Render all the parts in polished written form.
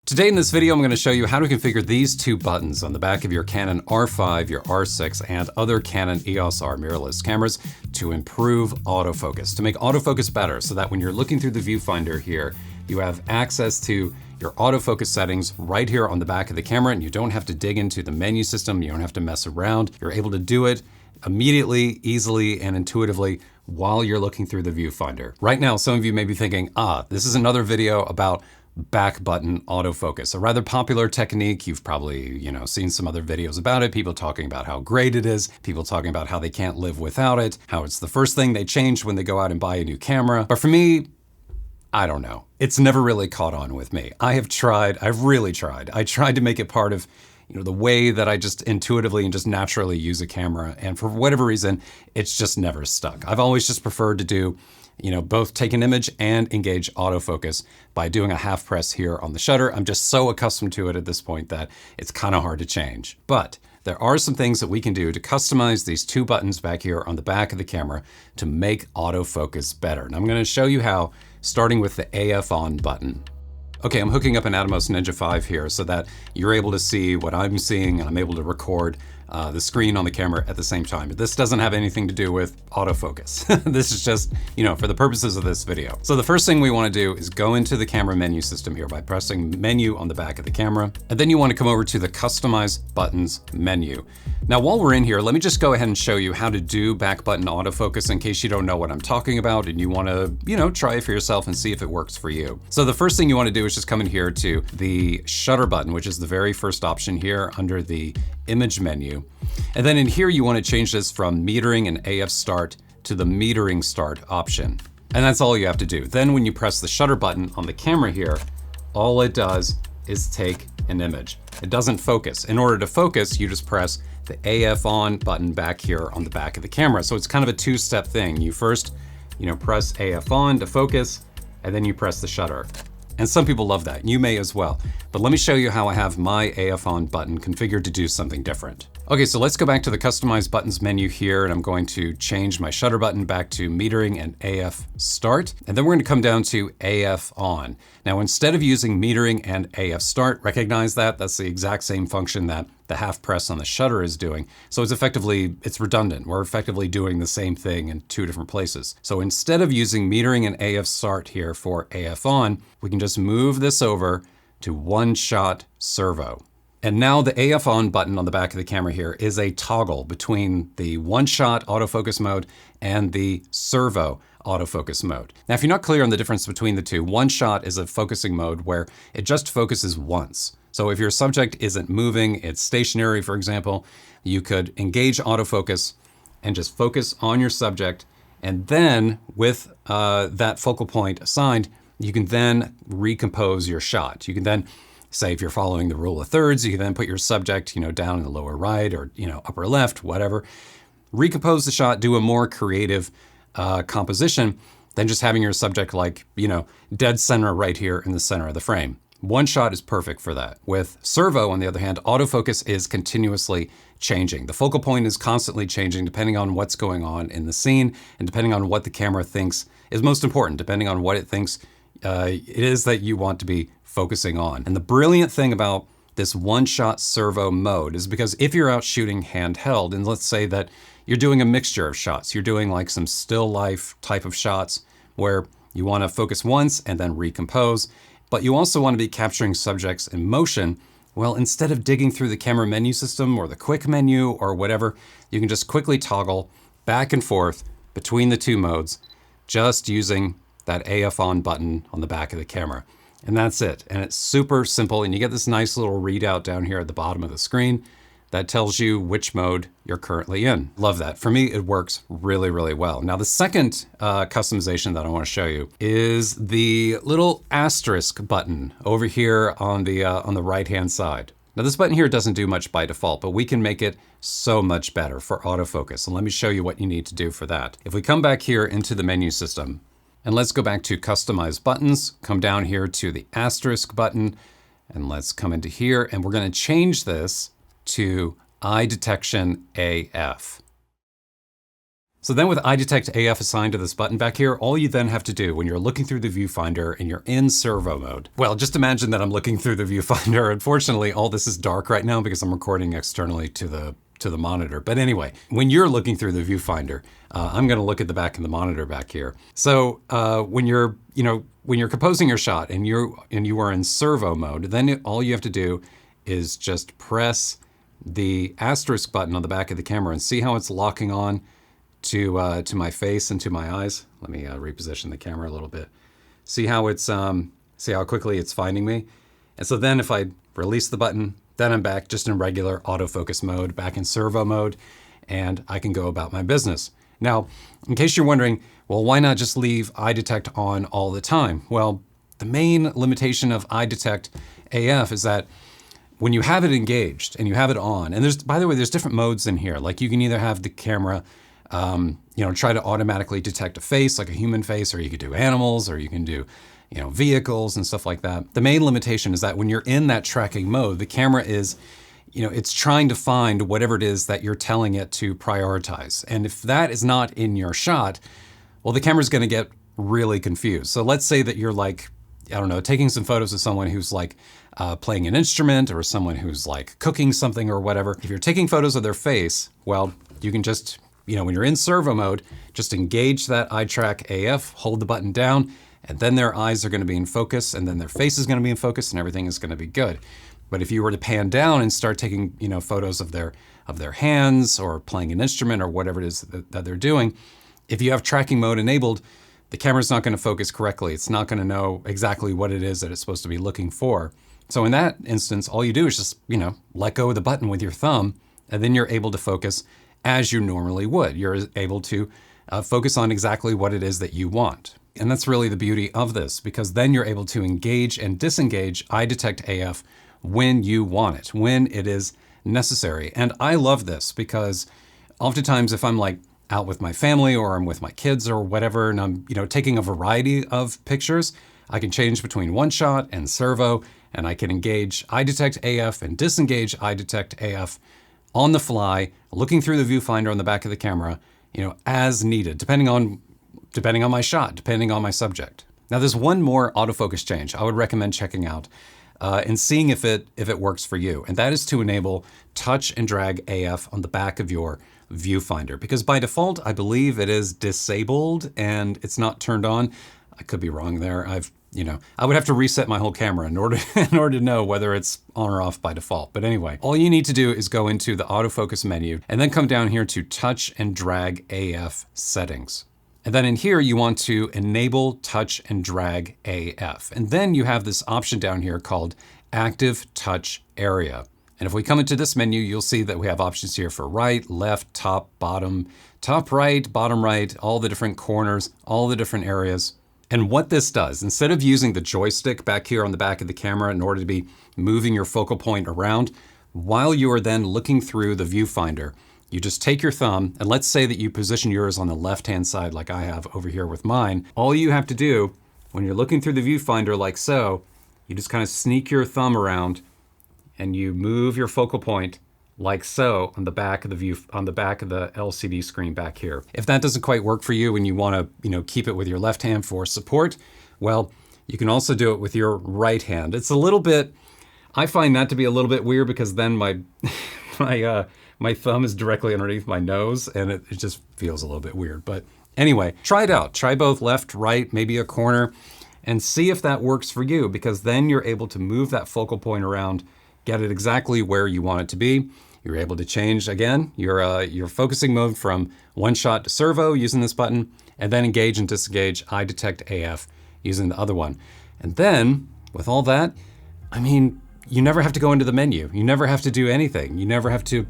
Today in this video, I'm going to show you how to configure these two buttons on the back of your Canon R5, your R6, and other Canon EOS R mirrorless cameras to improve autofocus, to make autofocus better so that when you're looking through the viewfinder here, you have access to your autofocus settings right here on the back of the camera, and you don't have to dig into the menu system, you don't have to mess around. You're able to do it immediately, easily, and intuitively while you're looking through the viewfinder. Right now, some of you may be thinking, this is another video about back button autofocus, a rather popular technique. You've probably, seen some other videos about it, people talking about how great it is, people talking about how they can't live without it, how it's the first thing they change when they go out and buy a new camera. But for me, I don't know. It's never really caught on with me. I've really tried. I tried to make it part of the way that I just intuitively and just naturally use a camera. And for whatever reason, it's just never stuck. I've always just preferred to do both take an image and engage autofocus by doing a half press here on the shutter. I'm just so accustomed to it at this point that it's kind of hard to change. But there are some things that we can do to customize these two buttons back here on the back of the camera to make autofocus better. And I'm going to show you how, starting with the AF on button. Okay, I'm hooking up an Atomos Ninja 5 here so that you're able to see what I'm seeing and I'm able to record the screen on the camera at the same time. This doesn't have anything to do with autofocus. This is just, for the purposes of this video. So the first thing we want to do is go into the camera menu system here by pressing menu on the back of the camera. And then you want to come over to the customize buttons menu. Now, while we're in here, let me just go ahead and show you how to do back button autofocus in case you don't know what I'm talking about and you want to, try it for yourself and see if it works for you. So the first thing you want to do is just come in here to the shutter button, which is the very first option here under the image menu. And then in here, you want to change this from metering and AF start to the metering start option. And that's all you have to do. Then when you press the shutter button on the camera here, all it does is take an image. It doesn't focus. In order to focus, you just press the AF on button back here on the back of the camera. So it's kind of a two-step thing. You first, press AF on to focus, and then you press the shutter. And some people love that. You may as well. But let me show you how I have my AF on button configured to do something different. Okay, so let's go back to the Customize Buttons menu here, and I'm going to change my shutter button back to metering and AF start. And then we're going to come down to AF on. Now, instead of using metering and AF start, recognize that that's the exact same function that the half press on the shutter is doing. So it's redundant. We're effectively doing the same thing in two different places. So instead of using metering and AF start here for AF on, we can just move this over to one-shot servo. And now the AF on button on the back of the camera here is a toggle between the one-shot autofocus mode and the servo autofocus mode. Now, if you're not clear on the difference between the two, one-shot is a focusing mode where it just focuses once. So if your subject isn't moving, it's stationary, for example, you could engage autofocus and just focus on your subject. And then with that focal point assigned, you can then recompose your shot. You can then, say if you're following the rule of thirds, you can then put your subject, down in the lower right or, upper left, whatever. Recompose the shot, do a more creative composition than just having your subject dead center right here in the center of the frame. One shot is perfect for that. With servo, on the other hand, autofocus is continuously changing. The focal point is constantly changing depending on what's going on in the scene and depending on what the camera thinks is most important, depending on what it thinks it is that you want to be focusing on. And the brilliant thing about this one-shot servo mode is because if you're out shooting handheld, and let's say that you're doing a mixture of shots, you're doing some still life type of shots where you want to focus once and then recompose, but you also want to be capturing subjects in motion. Well, instead of digging through the camera menu system or the quick menu or whatever, you can just quickly toggle back and forth between the two modes, just using that AF on button on the back of the camera. And that's it. And it's super simple. And you get this nice little readout down here at the bottom of the screen that tells you which mode you're currently in. Love that. For me, it works really, really well. Now, the second customization that I want to show you is the little asterisk button over here on the right-hand side. Now, this button here doesn't do much by default, but we can make it so much better for autofocus. And let me show you what you need to do for that. If we come back here into the menu system, and let's go back to Customize Buttons, come down here to the asterisk button, and let's come into here, and we're going to change this to Eye Detection AF. So then with iDetect AF assigned to this button back here, all you then have to do when you're looking through the viewfinder and you're in servo mode, well, just imagine that I'm looking through the viewfinder. Unfortunately, all this is dark right now because I'm recording externally to the monitor. But anyway, when you're looking through the viewfinder, I'm going to look at the back of the monitor back here. So when you're composing your shot and you are in servo mode, then all you have to do is just press the asterisk button on the back of the camera and see how it's locking on to my face and to my eyes. Let me reposition the camera a little bit. See how quickly it's finding me. And so then if I release the button, then I'm back just in regular autofocus mode, back in servo mode, and I can go about my business. Now, in case you're wondering, well, why not just leave iDetect on all the time? Well, the main limitation of iDetect AF is that when you have it engaged and you have it on, and by the way, there's different modes in here. Like you can either have the camera try to automatically detect a face, like a human face, or you could do animals, or you can do, vehicles and stuff like that. The main limitation is that when you're in that tracking mode, the camera is, it's trying to find whatever it is that you're telling it to prioritize. And if that is not in your shot, well, the camera's going to get really confused. So let's say that you're like, I don't know, taking some photos of someone who's like playing an instrument, or someone who's like cooking something or whatever. If you're taking photos of their face, well, you can just, when you're in servo mode, just engage that iTrack AF, hold the button down, and then their eyes are going to be in focus, and then their face is going to be in focus, and everything is going to be good. But if you were to pan down and start taking, photos of their hands, or playing an instrument, or whatever it is that they're doing, if you have tracking mode enabled, the camera's not going to focus correctly. It's not going to know exactly what it is that it's supposed to be looking for. So in that instance, all you do is just, let go of the button with your thumb, and then you're able to focus as you normally would. You're able to focus on exactly what it is that you want. And that's really the beauty of this, because then you're able to engage and disengage iDetect AF when you want it, when it is necessary. And I love this because oftentimes if I'm like out with my family, or I'm with my kids or whatever, and I'm, taking a variety of pictures, I can change between one shot and servo, and I can engage iDetect AF and disengage iDetect AF on the fly, looking through the viewfinder on the back of the camera, as needed, depending on my shot, depending on my subject. Now, there's one more autofocus change I would recommend checking out and seeing if it works for you, and that is to enable touch and drag AF on the back of your viewfinder, because by default, I believe it is disabled and it's not turned on. I could be wrong there. I would have to reset my whole camera in order to know whether it's on or off by default. But anyway, all you need to do is go into the autofocus menu and then come down here to touch and drag AF settings. And then in here, you want to enable touch and drag AF. And then you have this option down here called active touch area. And if we come into this menu, you'll see that we have options here for right, left, top, bottom, top right, bottom right, all the different corners, all the different areas. And what this does, instead of using the joystick back here on the back of the camera in order to be moving your focal point around, while you are then looking through the viewfinder, you just take your thumb, and let's say that you position yours on the left-hand side like I have over here with mine. All you have to do when you're looking through the viewfinder like so, you just kind of sneak your thumb around and you move your focal point like so on the back of the LCD screen back here. If that doesn't quite work for you and you want to, keep it with your left hand for support, well, you can also do it with your right hand. It's a little bit, I find that to be a little bit weird because then my thumb is directly underneath my nose and it just feels a little bit weird. But anyway, try it out. Try both left, right, maybe a corner, and see if that works for you, because then you're able to move that focal point around, get it exactly where you want it to be. You're able to change, again, your focusing mode from one shot to servo using this button, and then engage and disengage iDetect AF using the other one. And then, with all that, you never have to go into the menu. You never have to do anything. You never have to,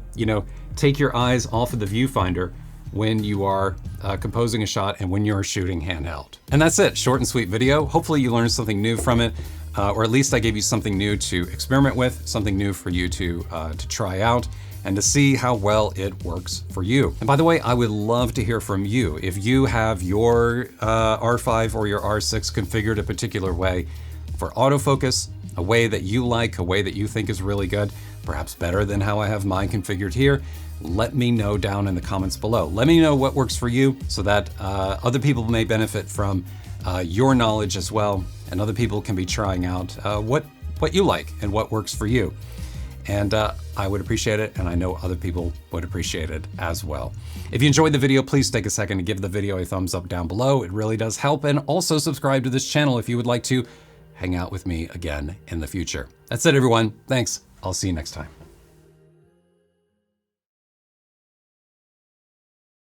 take your eyes off of the viewfinder when you are composing a shot and when you're shooting handheld. And that's it, short and sweet video. Hopefully you learned something new from it, or at least I gave you something new to experiment with, something new for you to try out, and to see how well it works for you. And by the way, I would love to hear from you. If you have your R5 or your R6 configured a particular way for autofocus, a way that you like, a way that you think is really good, perhaps better than how I have mine configured here, let me know down in the comments below. Let me know what works for you so that other people may benefit from your knowledge as well, and other people can be trying out what you like and what works for you. And I would appreciate it, and I know other people would appreciate it as well. If you enjoyed the video, please take a second to give the video a thumbs up down below. It really does help. And also subscribe to this channel if you would like to hang out with me again in the future. That's it, everyone. Thanks. I'll see you next time.